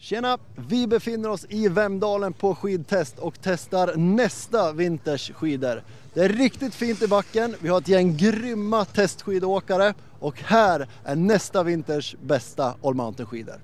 Tjena! Vi befinner oss i Vemdalen på skidtest och testar nästa vinters skidor. Det är riktigt fint i backen, vi har ett gäng grymma testskidåkare och här är nästa vinters bästa all mountain skidor.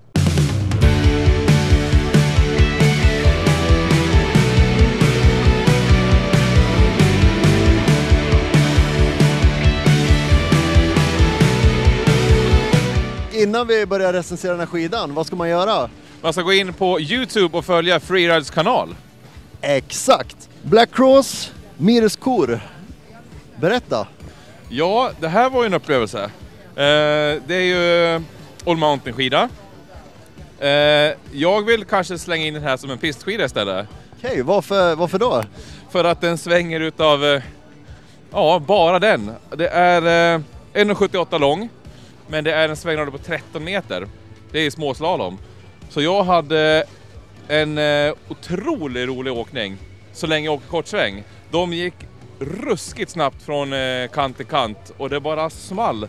Innan vi börjar recensera den här skidan, vad ska man göra? Man ska gå in på YouTube och följa Freerides kanal. Exakt! Black Cross, Mirescour. Berätta! Ja, det här var ju en upplevelse. Det är ju all mountain skida. Jag vill kanske slänga in den här som en pistskida istället. Okej, varför då? För att den svänger utav, bara den. Det är 1,78 lång, men det är en svänggrad på 13 meter. Det är småslalom. Så jag hade en otroligt rolig åkning så länge jag åkte kortsväng. De gick ruskigt snabbt från kant till kant och det bara small.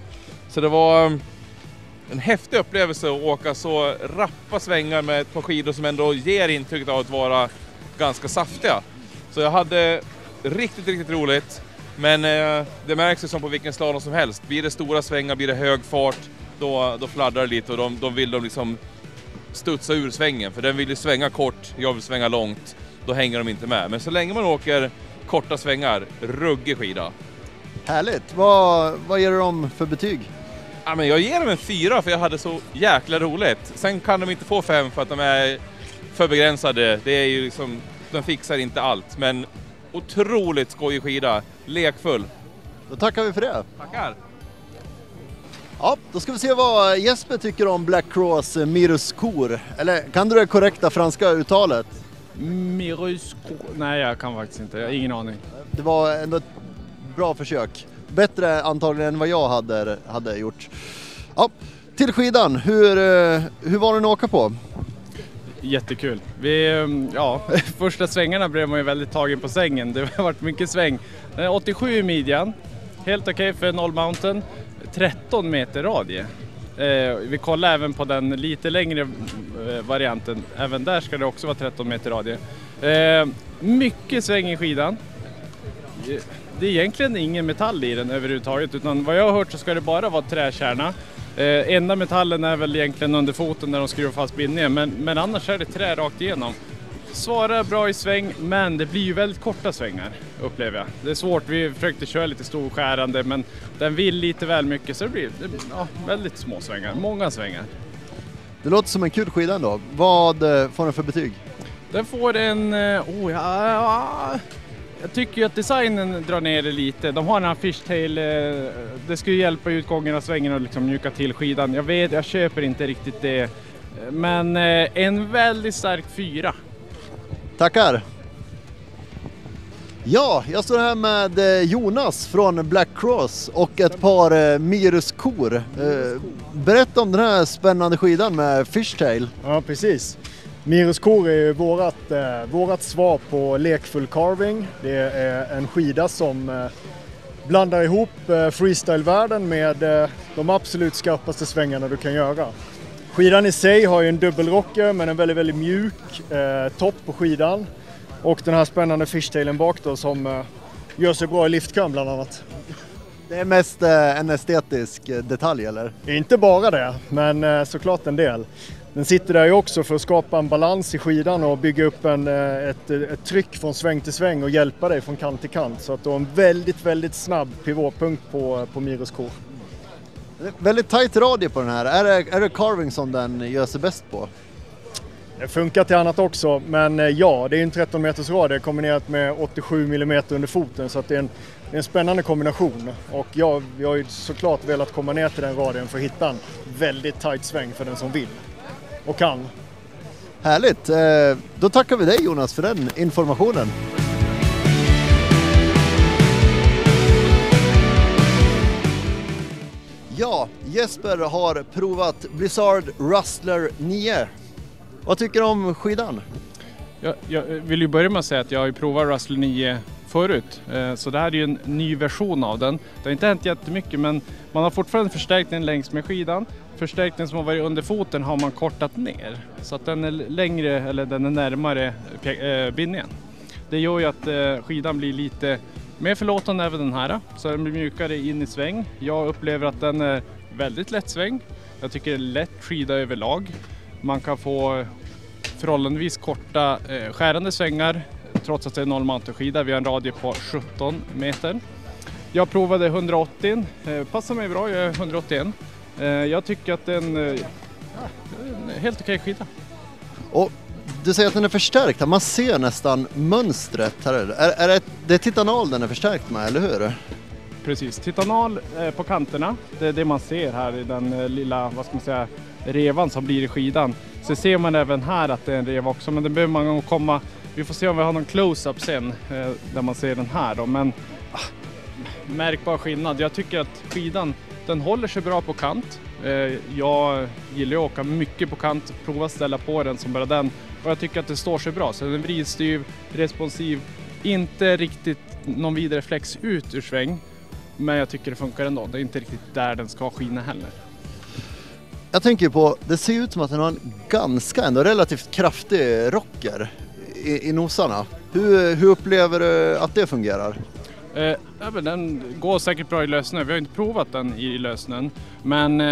Så det var en häftig upplevelse att åka så rappa svängar med ett par skidor som ändå ger intrycket av att vara ganska saftiga. Så jag hade riktigt roligt. Men det märks ju som på vilken slalom som helst. Blir det stora svängar, blir det hög fart, då fladdrar det lite och de vill liksom studsa ur svängen. För den vill ju svänga kort, jag vill svänga långt. Då hänger de inte med. Men så länge man åker korta svängar, ruggig skida. Härligt! Vad ger du dem för betyg? Ja, men jag ger dem en 4 för jag hade så jäkla roligt. Sen kan de inte få 5 för att de är för begränsade. Det är ju liksom, de fixar inte allt. Men otroligt skojig skida, lekfull. Då tackar vi för det. Tackar! Ja, då ska vi se vad Jesper tycker om Black Cross Mirescour. Eller kan du det korrekta franska uttalet? Mirescour? Nej, jag kan faktiskt inte. Jag har ingen aning. Det var ändå ett bra försök. Bättre antagligen än vad jag hade gjort. Ja, till skidan. Hur var den att åka på? Jättekul. Första svängarna blev man ju väldigt tagen på sängen. Det har varit mycket sväng. 87 i midjan. Helt okej för en all mountain. 13 meter radie. Vi kollar även på den lite längre varianten. Även där ska det också vara 13 meter radie. Mycket sväng i skidan. Det är egentligen ingen metall i den överhuvudtaget. Utan vad jag har hört så ska det bara vara träkärna. Enda metallen är väl egentligen under foten när de skruvar fast bindningen. Men annars är det trä rakt igenom. Svarar bra i sväng, men det blir ju väldigt korta svängar, upplever jag. Det är svårt, vi försökte köra lite storskärande, men den vill lite väl mycket så det blir väldigt små svängar, många svängar. Det låter som en kul skida ändå. Vad får den för betyg? Den får en... jag tycker ju att designen drar ner det lite. De har den här fishtail, det ska ju hjälpa utgången av svängen och liksom mjuka till skidan. Jag köper inte riktigt det, men en väldigt stark 4. Tackar! Ja, jag står här med Jonas från Black Cross och ett par Mirescour. Berätta om den här spännande skidan med fishtail. Ja, precis. Mirescour är vårat svar på lekfull carving. Det är en skida som blandar ihop freestyle-världen med de absolut skarpaste svängarna du kan göra. Skidan i sig har ju en dubbelrocker men en väldigt, väldigt mjuk topp på skidan. Och den här spännande fishtailen bak då som gör sig bra i liftkön bland annat. Det är mest en estetisk detalj eller? Inte bara det, men såklart en del. Den sitter där ju också för att skapa en balans i skidan och bygga upp ett tryck från sväng till sväng och hjälpa dig från kant till kant. Så att du har en väldigt, väldigt snabb pivotpunkt på Mirescour. Väldigt tight radie på den här. Är det carving som den gör sig bäst på? Det funkar till annat också, men ja, det är en 13 meters radie kombinerat med 87 mm under foten så att det är en spännande kombination. Och jag har ju såklart velat komma ner till den radien för att hitta en väldigt tight sväng för den som vill och kan. Härligt! Då tackar vi dig Jonas för den informationen. Ja, Jesper har provat Blizzard Rustler 9. Vad tycker du om skidan? Jag vill ju börja med att säga att jag har ju provat Rustler 9 förut. Så det här är ju en ny version av den. Det har inte hänt jättemycket, men man har fortfarande förstärkt den längs med skidan. Förstärkningen som har varit under foten har man kortat ner. Så att den är längre, eller den är närmare bindningen. Det gör ju att skidan blir lite mer förlåtande även den här. Så den blir mjukare in i sväng. Jag upplever att den är väldigt lätt sväng. Jag tycker det är lätt skida överlag. Man kan få förhållandevis korta skärande svängar trots att det är 0 mountain skida. Vi har en radie på 17 meter. Jag provade 180, passar mig bra, jag är 181. Jag tycker att det är en helt okej skida. Och du säger att den är förstärkt, man ser nästan mönstret här. Är det titanal den är förstärkt med, eller hur? Precis, titanal på kanterna, det är det man ser här i den lilla, vad ska man säga, revan som blir i skidan. Så ser man även här att det är en reva också, men det behöver man komma, vi får se om vi har någon close-up sen där man ser den här då, men märkbar skillnad. Jag tycker att skidan, den håller sig bra på kant. Jag gillar att åka mycket på kant, prova ställa på den som bara den, och jag tycker att det står sig bra. Så den är vridstyv, responsiv, inte riktigt någon vidare flex ut ur sväng, men jag tycker det funkar ändå. Det är inte riktigt där den ska skina heller. Jag tänker på, det ser ut som att den har en ganska ändå relativt kraftig rocker i nosarna. Hur upplever du att det fungerar? Ja, men den går säkert bra i lösningen. Vi har inte provat den i lösningen, men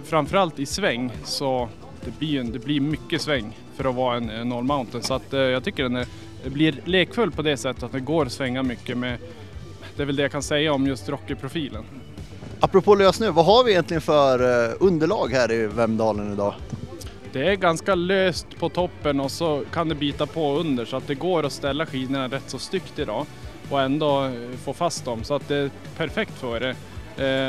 framförallt i sväng så det blir mycket sväng för att vara en 0 mountain. Så att, jag tycker den blir lekfull på det sättet att det går att svänga mycket med. Det är väl det jag kan säga om just rockerprofilen. Apropå lösning, vad har vi egentligen för underlag här i Vemdalen idag? Det är ganska löst på toppen och så kan det bita på under, så att det går att ställa skidorna rätt så styggt idag och ändå få fast dem, så att det är perfekt för det.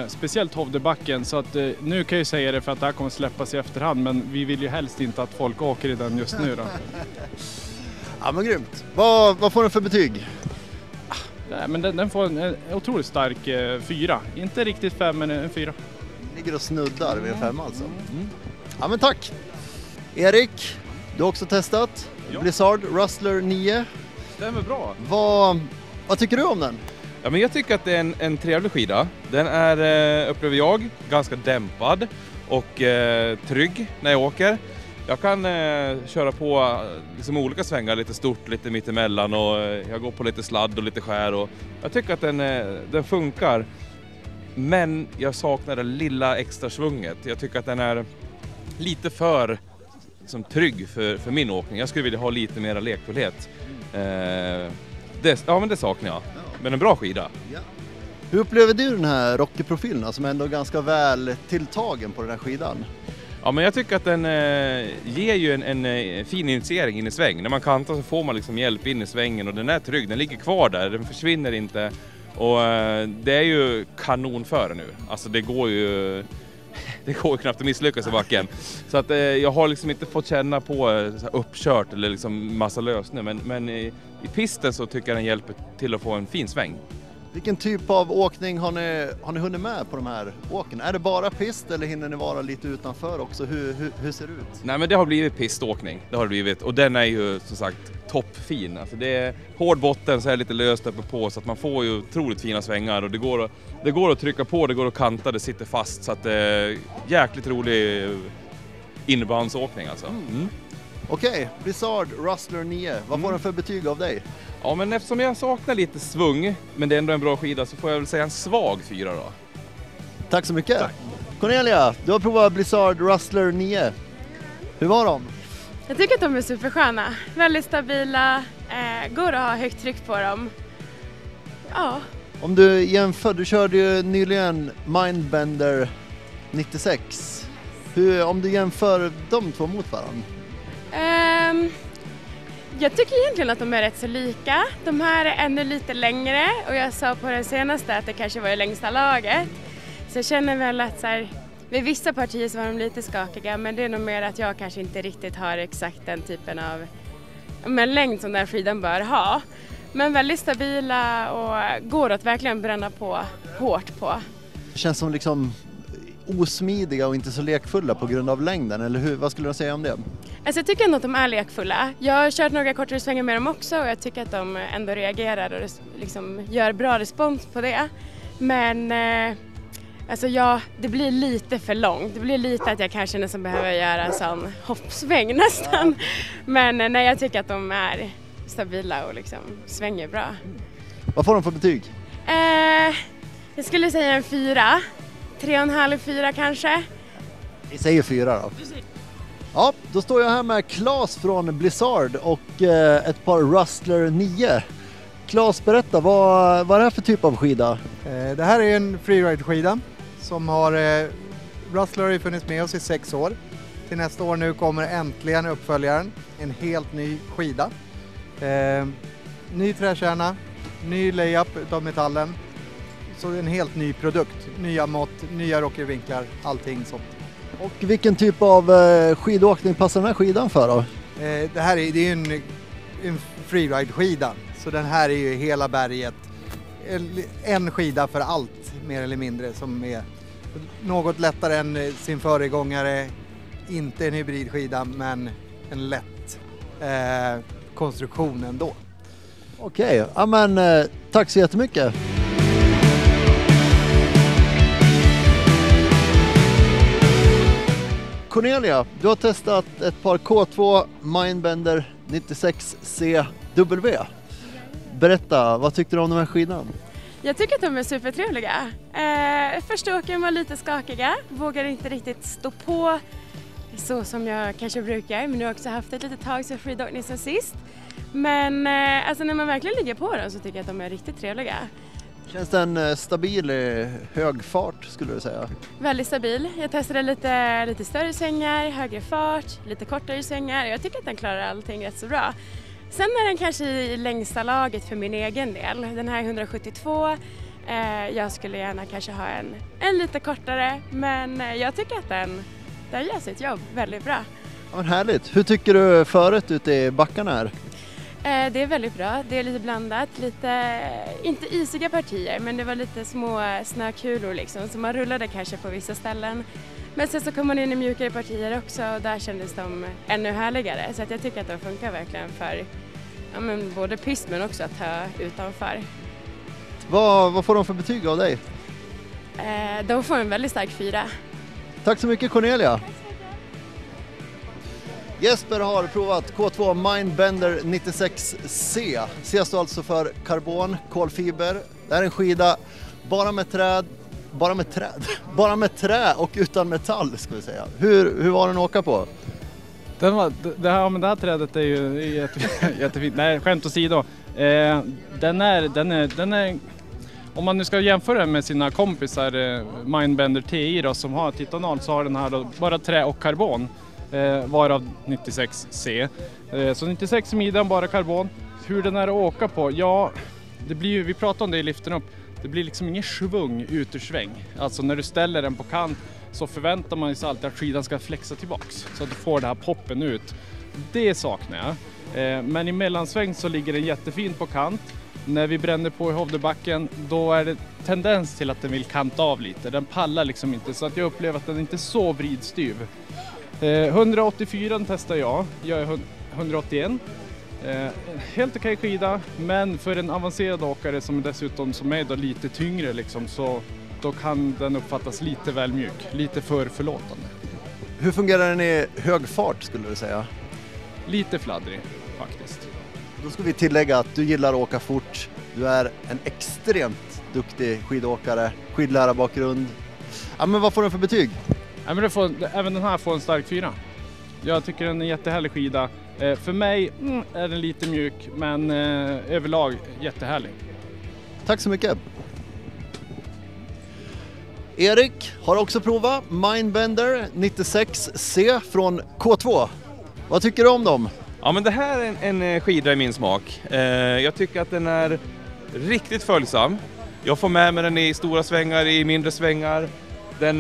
Speciellt Hovdebacken, så att nu kan jag säga det för att det här kommer släppas i efterhand, men vi vill ju helst inte att folk åker i den just nu då. Ja, men grymt. Vad får den för betyg? Nej, men den får en otroligt stark 4. Inte riktigt 5, men en 4. Ligger och snuddar vid en 5 alltså. Ja, men tack. Erik, du har också testat Blizzard Rustler 9. Stämmer bra. Vad tycker du om den? Ja, men jag tycker att det är en trevlig skida. Den är, upplever jag, ganska dämpad och trygg när jag åker. Jag kan köra på liksom olika svängar, lite stort, lite mittemellan, och jag går på lite sladd och lite skär, och jag tycker att den funkar. Men jag saknar det lilla extra svunget. Jag tycker att den är lite för liksom, trygg för min åkning. Jag skulle vilja ha lite mer lekfullhet. Men det saknar jag. Men en bra skida. Ja. Hur upplever du den här rockerprofilen som ändå är ganska väl tilltagen på den här skidan? Ja, men jag tycker att den ger ju en fin initiering in i sväng. När man kantar så får man liksom hjälp in i svängen, och den är trygg, den ligger kvar där, den försvinner inte. Och det är ju kanon för nu. Alltså det går ju knappt att misslyckas i backen. Så att jag har liksom inte fått känna på så här uppkört eller liksom massa lösningar. Men i pisten så tycker jag den hjälper till att få en fin sväng. Vilken typ av åkning har ni hunnit med på de här åken? Är det bara pist eller hinner ni vara lite utanför också? Hur ser det ut? Nej, men det har blivit piståkning. Det har det blivit. Och den är ju som sagt toppfin. Alltså det är hård botten, så är det lite löst uppe på, så att man får ju otroligt fina svängar. Och det går att trycka på, det går att kanta, det sitter fast. Så att det är jäkligt rolig innebandsåkning alltså. Okej, Blizzard Rustler 9. Vad får den för betyg av dig? Ja, men eftersom jag saknar lite svung, men det är ändå en bra skida, så får jag väl säga en svag 4 då. Tack så mycket. Tack. Cornelia, du har provat Blizzard Rustler 9. Hur var de? Jag tycker att de är supersköna. Väldigt stabila, går att ha högt tryck på dem. Ja. Om du jämför, du körde ju nyligen Mindbender 96. Om du jämför de två mot varandra? Jag tycker egentligen att de är rätt så lika. De här är ännu lite längre, och jag sa på den senaste att det kanske var det längsta laget. Så jag känner väl att så här, vid vissa partier så var de lite skakiga, men det är nog mer att jag kanske inte riktigt har exakt den typen av längd som den här skidan bör ha. Men väldigt stabila och går att verkligen bränna på hårt på. Det känns som liksom osmidiga och inte så lekfulla på grund av längden, eller hur? Vad skulle du säga om det? Alltså jag tycker ändå att de är lekfulla. Jag har kört några kortare svängar med dem också och jag tycker att de ändå reagerar och liksom gör bra respons på det. Men alltså det blir lite för långt. Det blir lite att jag kanske nästan behöver göra en sån hoppsväng nästan. Men nej, jag tycker att de är stabila och liksom svänger bra. Vad får de för betyg? Jag skulle säga en 4. 3,5-4 kanske. Vi säger 4 då. Ja, då står jag här med Claes från Blizzard och ett par Rustler 9. Claes, berätta, vad är det här för typ av skida? Det här är en freeride-skida som har Rustler har ju funnits med oss i 6 år. Till nästa år nu kommer äntligen uppföljaren, en helt ny skida. Ny träkärna, ny layup utav metallen. Så en helt ny produkt, nya mått, nya rockervinklar, allting sånt. Och vilken typ av skidåkning passar den här skidan för då? Det här är ju en freeride-skida, så den här är ju hela berget. En skida för allt mer eller mindre, som är något lättare än sin föregångare. Inte en hybridskida, men en lätt konstruktion ändå. Okej, ja, men tack så jättemycket. Cornelia, du har testat ett par K2 Mindbender 96CW. Berätta, vad tyckte du om den här skidan? Jag tycker att de är supertrevliga. Första åken var lite skakiga, vågar inte riktigt stå på så som jag kanske brukar, men nu har jag också haft ett litet tag så skidåkning sen sist. Men alltså när man verkligen ligger på dem så tycker jag att de är riktigt trevliga. Känns den stabil i hög fart skulle du säga? Väldigt stabil. Jag testade lite större svängar, högre fart, lite kortare svängar. Jag tycker att den klarar allting rätt så bra. Sen är den kanske i längsta laget för min egen del. Den här är 172. Jag skulle gärna kanske ha en lite kortare, men jag tycker att den gör sitt jobb väldigt bra. Ja, men härligt. Hur tycker du föret ute i backarna här? Det är väldigt bra. Det är lite blandat. Lite, inte isiga partier, men det var lite små snökulor liksom. Så man rullade kanske på vissa ställen. Men sen så kom man in i mjukare partier också och där kändes de ännu härligare. Så att jag tycker att de funkar verkligen för både pist men också att ha utanför. Vad får de för betyg av dig? De får en väldigt stark 4. Tack så mycket Cornelia! Jesper har provat K2 Mindbender 96C. Ses alltså för karbon, kolfiber. Det här är en skida bara med trä och utan metall ska vi säga. Hur var den att åka på? Det här trädet är ju jättefint. Nej, skämt åsido. Den är om man nu ska jämföra den med sina kompisar Mindbender TI då, som har titanal, så har den här då bara trä och karbon. Varav 96C. Så 96 midjan, bara karbon. Hur den är att åka på? Ja, det blir ju, vi pratade om det i liften upp. Det blir liksom ingen svung ut ur sväng. Alltså när du ställer den på kant så förväntar man sig alltid att skidan ska flexa tillbaks. Så att du får det här poppen ut. Det saknar jag. Men i mellansväng så ligger den jättefint på kant. När vi bränner på i Hovdebacken, då är det tendens till att den vill kanta av lite. Den pallar liksom inte, så att jag upplever att den inte är så vridstyv. 184 testar jag är 181. Helt okej skida, men för en avancerad åkare som dessutom som är då lite tyngre liksom, så då kan den uppfattas lite väl mjuk, lite för förlåtande. Hur fungerar den i hög fart skulle du säga? Lite fladdrig faktiskt. Då ska vi tillägga att du gillar att åka fort. Du är en extremt duktig skidåkare, skidlärarbakgrund. Ja, men vad får du för betyg? Ja, men även den här får en stark 4. Jag tycker den är en jättehärlig skida. För mig är den lite mjuk, men överlag jättehärlig. Tack så mycket. Erik har också provat Mindbender 96C från K2. Vad tycker du om dem? Ja, men det här är en skida i min smak. Jag tycker att den är riktigt följsam. Jag får med mig den i stora svängar, i mindre svängar. Den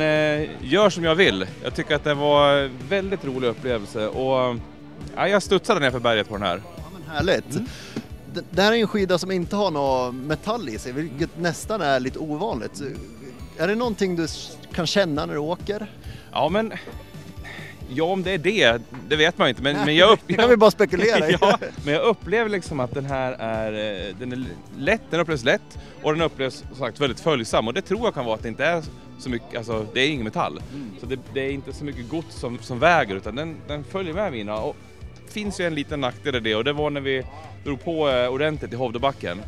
gör som jag vill. Jag tycker att det var en väldigt rolig upplevelse och jag studsade ner för berget på den här. Ja, men härligt. Det här är en skida som inte har någon metall i sig, vilket nästan är lite ovanligt. Är det någonting du kan känna när du åker? Ja, men... Ja, om det är det vet man inte. Men jag vill bara spekulera. Ja, men jag upplever liksom att den här den är lätt, den upplevs lätt och den upplevs som sagt väldigt följsam. Och det tror jag kan vara att det inte är så mycket, alltså det är ingen metall. Så det är inte så mycket gods som väger, utan den följer med mina. Och det finns ju en liten nackdel i det, och det var när vi drog på ordentligt i Hovdebacken.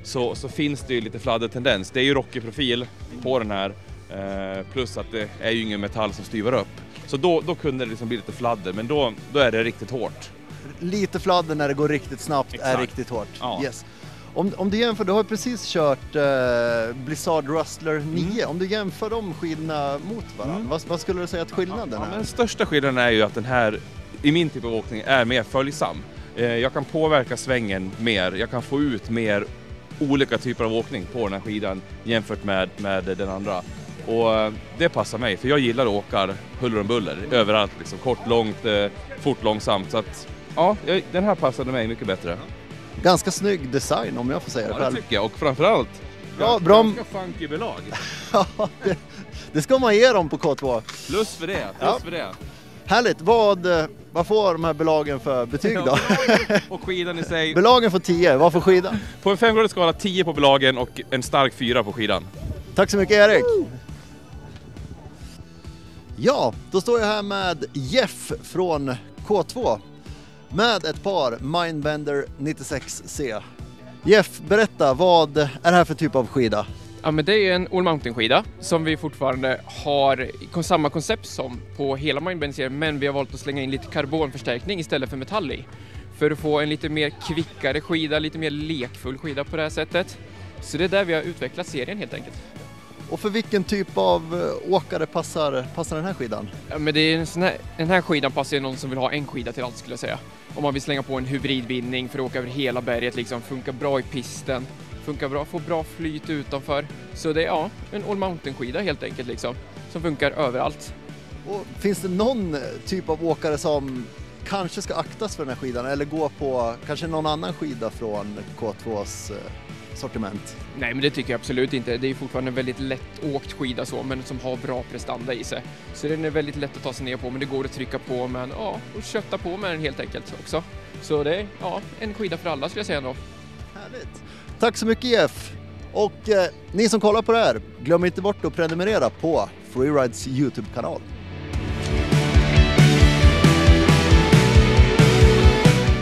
Så finns det ju lite fladdertendens. Det är ju rockig profil på den här. Plus att det är ju ingen metall som styvar upp. Så då kunde det liksom bli lite fladder, men då är det riktigt hårt. Lite fladder när det går riktigt snabbt. Exakt. Är riktigt hårt. Ja. Yes. Om du jämför, du har ju precis kört Blizzard Rustler 9. Om du jämför de skidorna mot varandra, vad skulle du säga att skillnaden är? Den största skillnaden är ju att den här, i min typ av åkning, är mer följsam. Jag kan påverka svängen mer, jag kan få ut mer olika typer av åkning på den här skidan jämfört med den andra. Och det passar mig, för jag gillar att åka huller om buller överallt, liksom kort, långt, fort, långsamt. Så att ja, den här passade mig mycket bättre. Ganska snygg design, om jag får säga det själv. Det tycker jag, och framförallt ganska funky belag. Ja, det ska man ge dem på K2. Plus för det. Härligt. Vad får de här belagen för betyg då? Och skidan i sig. Belagen får 10. Vad får skidan? På en 5-gradig skala 10 på belagen och en stark 4 på skidan. Tack så mycket, Erik. Ja, då står jag här med Jeff från K2 med ett par Mindbender 96C. Jeff, berätta, vad är det här för typ av skida? Ja, men det är en All Mountain-skida som vi fortfarande har samma koncept som på hela Mindbender-serien, men vi har valt att slänga in lite karbonförstärkning istället för metall i. För att få en lite mer kvickare skida, lite mer lekfull skida på det här sättet. Så det är där vi har utvecklat serien helt enkelt. Och för vilken typ av åkare passar den här skidan? Ja, men det är den här skidan passar någon som vill ha en skida till allt, skulle jag säga. Om man vill slänga på en hybridbindning för att åka över hela berget, liksom, funkar bra i pisten, funkar bra, får bra flyt utanför. Så det är en All Mountain-skida helt enkelt, liksom, som funkar överallt. Och finns det någon typ av åkare som kanske ska aktas för den här skidan eller gå på kanske någon annan skida från K2s sortiment? Nej, men det tycker jag absolut inte. Det är fortfarande en väldigt lätt åkt skida så, men som har bra prestanda i sig. Så den är väldigt lätt att ta sig ner på, men det går att trycka på med och kötta på med den helt enkelt också. Så det är en skida för alla, skulle jag säga då. Härligt. Tack så mycket, Jeff. Och ni som kollar på det här, glöm inte bort att prenumerera på Freerides YouTube-kanal.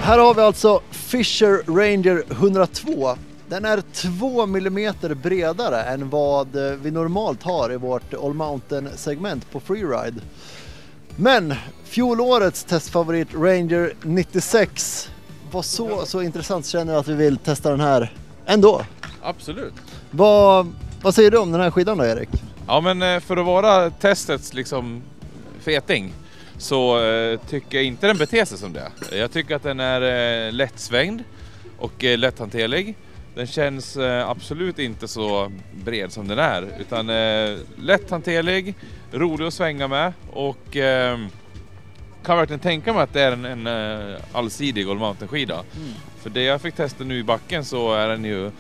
Här har vi alltså Fisher Ranger 102. Den är 2 mm bredare än vad vi normalt har i vårt All Mountain-segment på Freeride. Men fjolårets testfavorit Ranger 96 var så intressant, så känner jag att vi vill testa den här ändå. Absolut. Vad säger du om den här skidan då, Erik? Ja, men för att vara testets liksom feting så tycker jag inte den beter sig som det. Jag tycker att den är lättsvängd och lätthanterlig. Den känns absolut inte så bred som den är, utan lätthanterlig, rolig att svänga med, och kan verkligen tänka mig att det är en allsidig All Mountain-skida. För det jag fick testa nu i backen så är den ju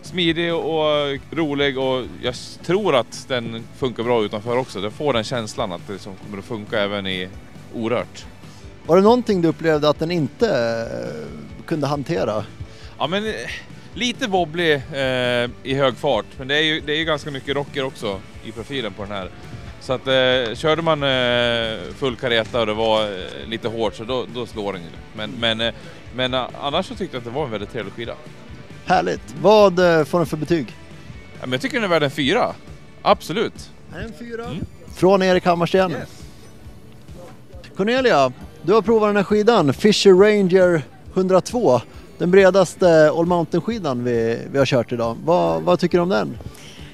smidig och rolig, och jag tror att den funkar bra utanför också. Den får den känslan att det liksom kommer att funka även i orört. Var det någonting du upplevde att den inte kunde hantera? Ja, men lite wobbly i hög fart, men det är ju ganska mycket rocker också i profilen på den här. Så att körde man full kareta och det var lite hårt, så då slår den ju. Men annars så tyckte jag att det var en väldigt trevlig skida. Härligt. Vad får den för betyg? Ja, men jag tycker den är värd en 4. Absolut. En 4. Från Erik Hammarsten. Yes. Cornelia, du har provat den här skidan, Fisher Ranger 102. Den bredaste All Mountain-skidan vi har kört idag. Vad tycker du om den?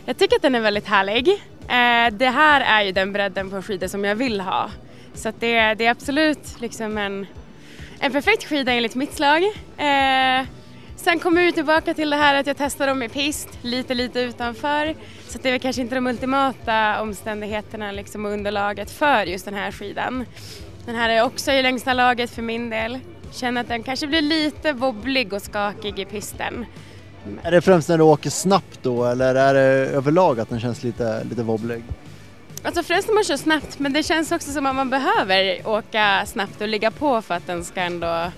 Jag tycker att den är väldigt härlig. Det här är ju den bredden på skidor som jag vill ha. Så att det är absolut liksom en perfekt skida enligt mitt slag. Sen kommer vi tillbaka till det här att jag testar dem i pist, lite utanför. Så att det är väl kanske inte de ultimata omständigheterna liksom underlaget för just den här skidan. Den här är också i längsta laget för min del. Känner att den kanske blir lite wobblig och skakig i pisten. Är det främst när du åker snabbt då, eller är det överlag att den känns lite wobblig? Alltså främst när man kör snabbt, men det känns också som att man behöver åka snabbt och ligga på för att den ska ändå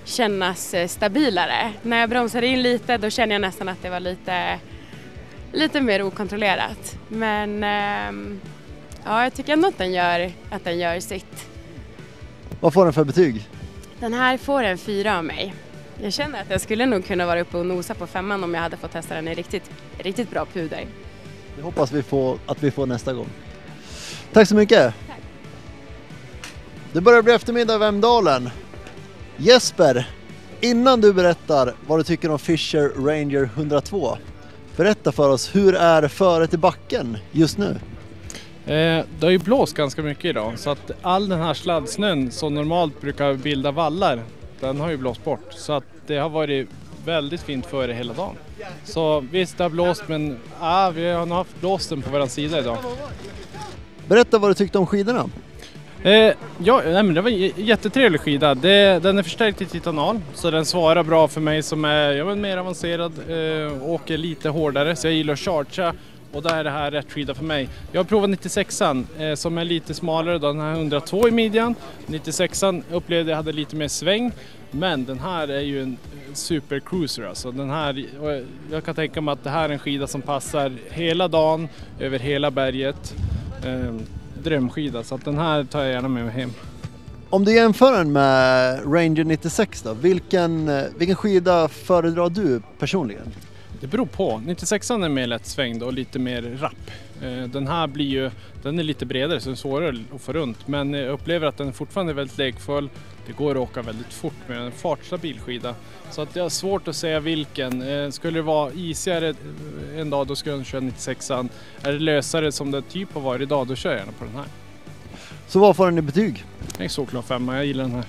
kännas stabilare. När jag bromsar in lite då känner jag nästan att det var lite mer okontrollerat. Men ja, jag tycker ändå att den gör sitt. Vad får den för betyg? Den här får en 4 av mig. Jag känner att jag skulle nog kunna vara uppe och nosa på 5 om jag hade fått testa den i riktigt bra puder. Det hoppas att vi får nästa gång. Tack så mycket! Tack. Det börjar bli eftermiddag i Vemdalen. Jesper, innan du berättar vad du tycker om Fischer Ranger 102, berätta för oss, hur är föret i backen just nu? Det har ju blåst ganska mycket idag, så att all den här sladdsnön som normalt brukar bilda vallar, den har ju blåst bort. Så att det har varit väldigt fint före hela dagen. Så visst, det har blåst, men vi har nog haft blåsten på vår sida idag. Berätta vad du tyckte om skidorna. Men det var en jättetrevlig skida. Den är förstärkt i titanal, så den svarar bra för mig som är mer avancerad, åker lite hårdare, så jag gillar att chargea. Och där är det här rätt skida för mig. Jag har provat 96an som är lite smalare då, den här 102 i midjan. 96an upplevde jag hade lite mer sväng. Men den här är ju en super cruiser alltså. Den här, jag kan tänka mig att det här är en skida som passar hela dagen, över hela berget. Drömskida, så att den här tar jag gärna med mig hem. Om du jämför den med Ranger 96 då, vilken skida föredrar du personligen? Det beror på. 96an är mer lättsvängd och lite mer rapp. Den här den är lite bredare, så den är svårare att få runt. Men jag upplever att den fortfarande är väldigt lekfull. Det går att åka väldigt fort med en fartstabil skida. Så att det är svårt att säga vilken. Skulle det vara isigare en dag, då skulle jag köra 96an. Är det lösare som det typ har varit idag, då kör jag gärna på den här. Så vad får den i betyg? Jag är såklart 5, jag gillar den här.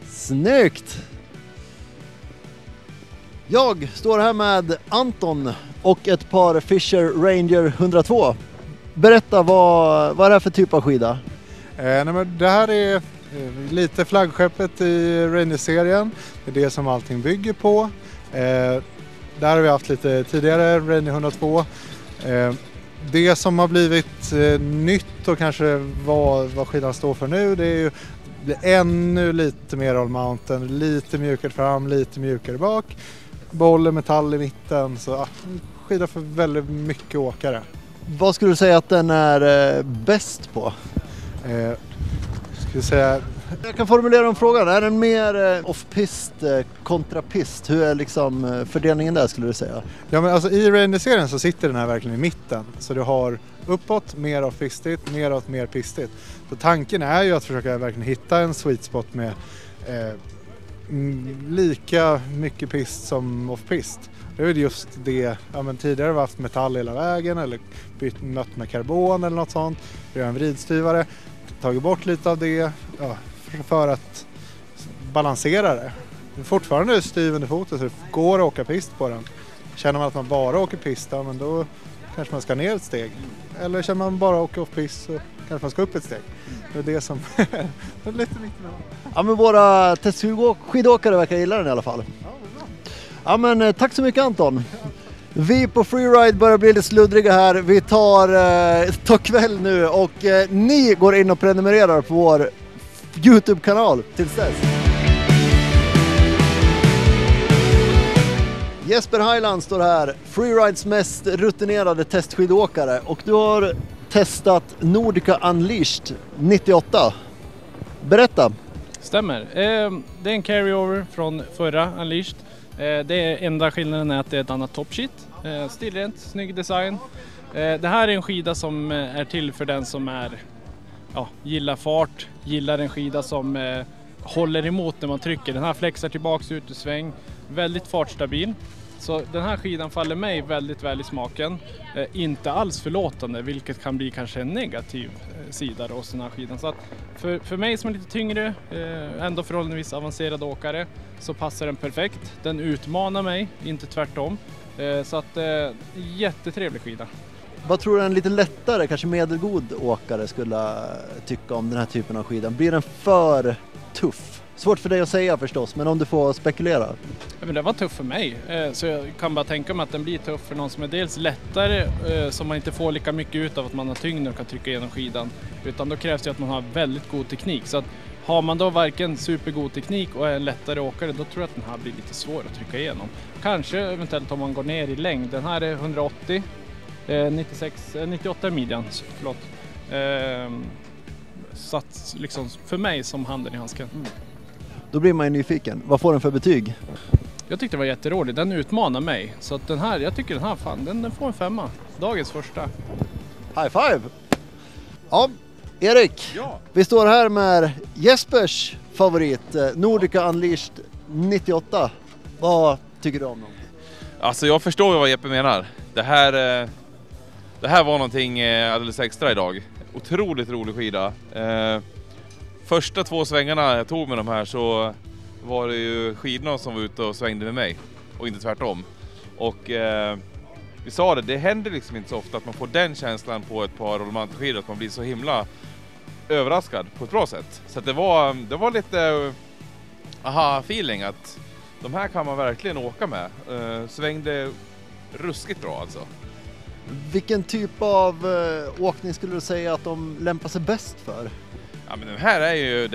Snyggt! Jag står här med Anton och ett par Fischer Ranger 102. Berätta, vad är det här för typ av skida? Det här är lite flaggskeppet i Ranger-serien. Det är det som allting bygger på. Där har vi haft lite tidigare Ranger 102. Det som har blivit nytt och kanske vad skidan står för nu, det är ju ännu lite mer all mountain, lite mjukare fram, lite mjukare bak. Boll, metall i mitten, så skida för väldigt mycket åkare. Vad skulle du säga att den är bäst på? Jag kan formulera om frågan. Är den mer off-pist kontra pist? Hur är liksom fördelningen där, skulle du säga? Ja, men alltså i Ranger-serien så sitter den här verkligen i mitten. Så du har uppåt, mer off-pistigt, neråt, mer pistigt. Så tanken är ju att försöka verkligen hitta en sweet spot med lika mycket pist som off-pist. Det är just det, men tidigare har vi haft metall hela vägen eller mött med karbon eller något sånt. Vi har en vridstyvare, tagit bort lite av det för att balansera det. Det är fortfarande styv under foten, så det går att åka pist på den. Känner man att man bara åker pist, men då kanske man ska ner ett steg. Eller känner man bara åker off-pist, så kanske man ska upp ett steg. Det är det som är lite viktigt. Ja, men våra testskidåkare verkar gilla den i alla fall. Ja, men tack så mycket, Anton. Vi på Freeride börjar bli lite sluddriga här. Vi tar kväll nu och ni går in och prenumererar på vår YouTube-kanal tills dess. Jesper Highland står här, Freerides mest rutinerade testskidåkare, och du har testat Nordica Unleashed 98. Berätta. Stämmer. Det är en carryover från förra Unleashed. Det är enda skillnaden är att det är ett annat topsheet. Stillrent, snygg design. Det här är en skida som är till för den som gillar fart, gillar en skida som håller emot när man trycker. Den här flexar tillbaks ut i sväng, väldigt fartstabil. Så den här skidan faller mig väldigt väl i smaken. Inte alls förlåtande, vilket kan bli kanske en negativ sida hos den här skidan. Så att för mig som är lite tyngre, ändå förhållandevis avancerad åkare, så passar den perfekt. Den utmanar mig, inte tvärtom. Så att jättetrevlig skida. Vad tror du en lite lättare, kanske medelgod åkare skulle tycka om den här typen av skida? Blir den för tuff? Svårt för dig att säga förstås, men om du får spekulera. Ja, men det var tuff för mig, så jag kan bara tänka mig att den blir tuff för någon som är dels lättare, som man inte får lika mycket ut av att man har tyngd och kan trycka igenom skidan, utan då krävs det att man har väldigt god teknik. Så att har man då varken supergod teknik och är en lättare åkare, då tror jag att den här blir lite svår att trycka igenom. Kanske eventuellt om man går ner i längd. Den här är 180, 98 midjan, förlåt. Satt liksom för mig som handen i handsken. Då blir man ju nyfiken. Vad får den för betyg? Jag tyckte det var jätteroligt. Den utmanar mig. Så att den här, jag tycker den här den får en 5. Dagens första. High five! Ja, Erik. Ja. Vi står här med Jespers favorit, Nordica Unleashed 98. Vad tycker du om dem? Alltså jag förstår ju vad Jeppe menar. Det här var någonting alldeles extra idag. Otroligt rolig skida. Första 2 svängarna jag tog med de här så var det ju skidorna som var ute och svängde med mig och inte tvärtom. Och vi sa det händer liksom inte så ofta att man får den känslan på ett par rollmountainskidor, att man blir så himla överraskad på ett bra sätt. Så att det var lite aha-feeling att de här kan man verkligen åka med. Svängde ruskigt bra alltså. Vilken typ av åkning skulle du säga att de lämpar sig bäst för? Ja, men det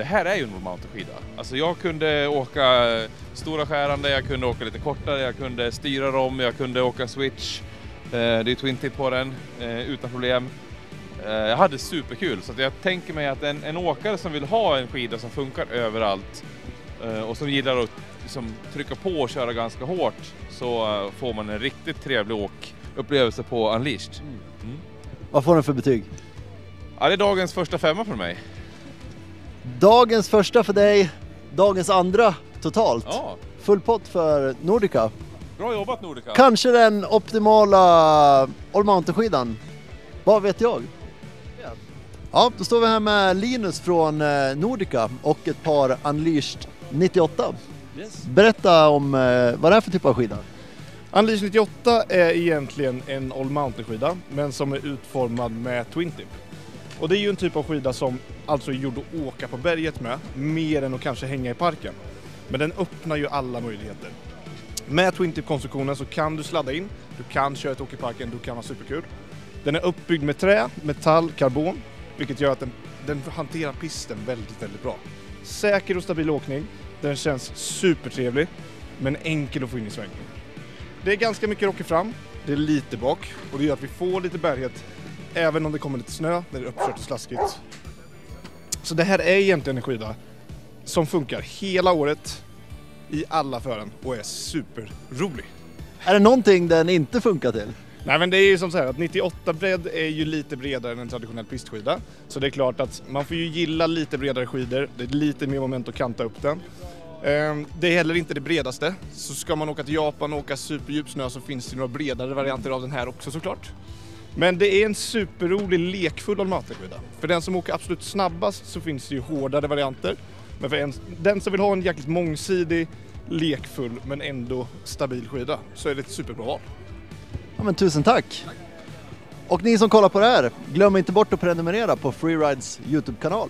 här är ju en rollmountainskida. Alltså jag kunde åka stora skärande, jag kunde åka lite kortare, jag kunde styra dem, jag kunde åka switch. Det är twin tip på den utan problem. Jag hade superkul, så att jag tänker mig att en åkare som vill ha en skida som funkar överallt och som gillar att liksom trycka på och köra ganska hårt, så får man en riktigt trevlig upplevelse på Unleashed. Vad får den för betyg? Ja, det är dagens första 5 för mig. Dagens första för dig, dagens andra totalt. Ja. Full pott för Nordica. Bra jobbat Nordica. Kanske den optimala all-mountain-skidan. Vad vet jag? Ja, då står vi här med Linus från Nordica och ett par Unleashed 98. Yes. Berätta om vad det är för typ av skida. Unleashed 98 är egentligen en all-mountain-skida, men som är utformad med twin tip. Och det är ju en typ av skida som alltså är gjord att åka på berget med, mer än att kanske hänga i parken. Men den öppnar ju alla möjligheter. Med twin tip-konstruktionen så kan du sladda in, du kan köra ett åk i parken, du kan ha superkul. Den är uppbyggd med trä, metall, karbon, vilket gör att den hanterar pisten väldigt, väldigt bra. Säker och stabil åkning, den känns supertrevlig, men enkel att få in i svängen. Det är ganska mycket rocker fram, det är lite bak och det gör att vi får lite bärighet även om det kommer lite snö när det är uppkört och slaskigt. Så det här är egentligen en skida som funkar hela året i alla fören och är superrolig. Är det någonting den inte funkar till? Nej, men det är ju som så här att 98 bredd är ju lite bredare än en traditionell pistskida. Så det är klart att man får ju gilla lite bredare skidor, det är lite mer moment att kanta upp den. Det är heller inte det bredaste, så ska man åka till Japan och åka superdjup snö så finns det några bredare varianter av den här också såklart. Men det är en superrolig, lekfull all-mountain-skida. För den som åker absolut snabbast så finns det ju hårdare varianter. Men för den som vill ha en jäkligt mångsidig, lekfull men ändå stabil skida så är det ett superbra val. Ja, men tusen tack! Och ni som kollar på det här, glöm inte bort att prenumerera på Freerides YouTube-kanal.